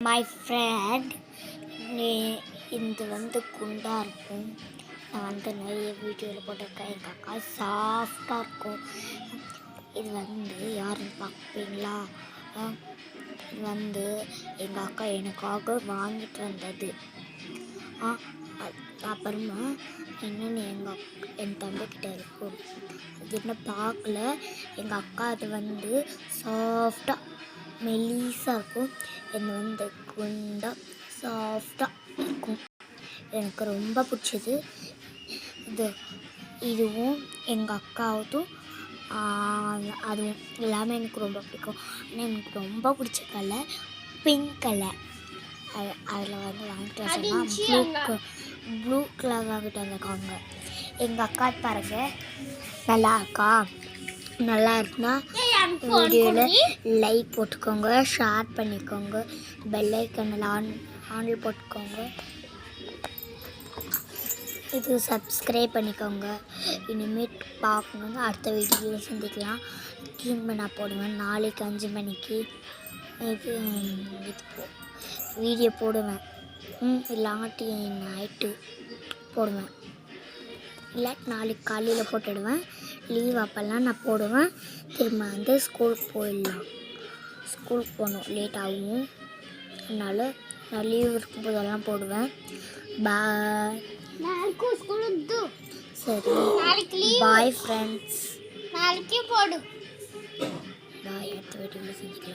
My friend இது குண்டாக இருக்கும். நான் நிறைய வீடியோவில் போட்டிருக்கேன். எங்கள் அக்கா சாஃப்டாக இருக்கும். இது யாருன்னு பார்ப்பீங்களா? இது எங்கள் அக்கா எனக்காக வாங்கிட்டு வந்தது. அப்புறமா என்னென்னு என் தம்பிக்கிட்ட இருக்கும். அது என்ன பார்க்கல. எங்கள் அக்கா அது சாஃப்டாக மெலிசாக இருக்கும். இது குண்டாக சாஃப்டாக இருக்கும். எனக்கு ரொம்ப பிடிச்சது இதுவும் எங்கள் அக்காவதும் அதுவும் எல்லாமே எனக்கு ரொம்ப பிடிக்கும். ஆனால் எனக்கு ரொம்ப பிடிச்ச கலர் பிங்க் கலர். அதில் வாங்கிட்டு வந்தோம்னா ப்ளூ கலர் வாங்கிட்டு வந்திருக்காங்க. எங்கள் அக்கா பாருங்க, நல்லா இருக்கா? நல்லா இருக்குன்னா வீடியோவில் லைக் போட்டுக்கோங்க, ஷேர் பண்ணிக்கோங்க, பெல் ஐக்கனில் ஆனில் போட்டுக்கோங்க, இது சப்ஸ்கிரைப் பண்ணிக்கோங்க. இனிமேல் பார்க்கணுன்னு அடுத்த வீடியோவில் சந்திக்கலாம். திரும்ப நான் போடுவேன் நாளைக்கு 5 மணிக்கு வீடியோ போடுவேன். இல்லாட்டி நைட்டு போடுவேன், இல்லாட்டி நாளைக்கு காலையில் போட்டுடுவேன். லீவ் அப்போல்லாம் நான் போடுவேன். திரும்ப ஸ்கூலுக்கு போயிடலாம். ஸ்கூலுக்கு போகணும், லேட் ஆகும். அதனால் நான் லீவ் இருக்கும்போதெல்லாம் போடுவேன். பாய். சரி, பாய் ஃப்ரெண்ட்ஸ். நாளைக்கு போடு. பாய். அடுத்த வீடியோவில் சந்திக்கலாம்.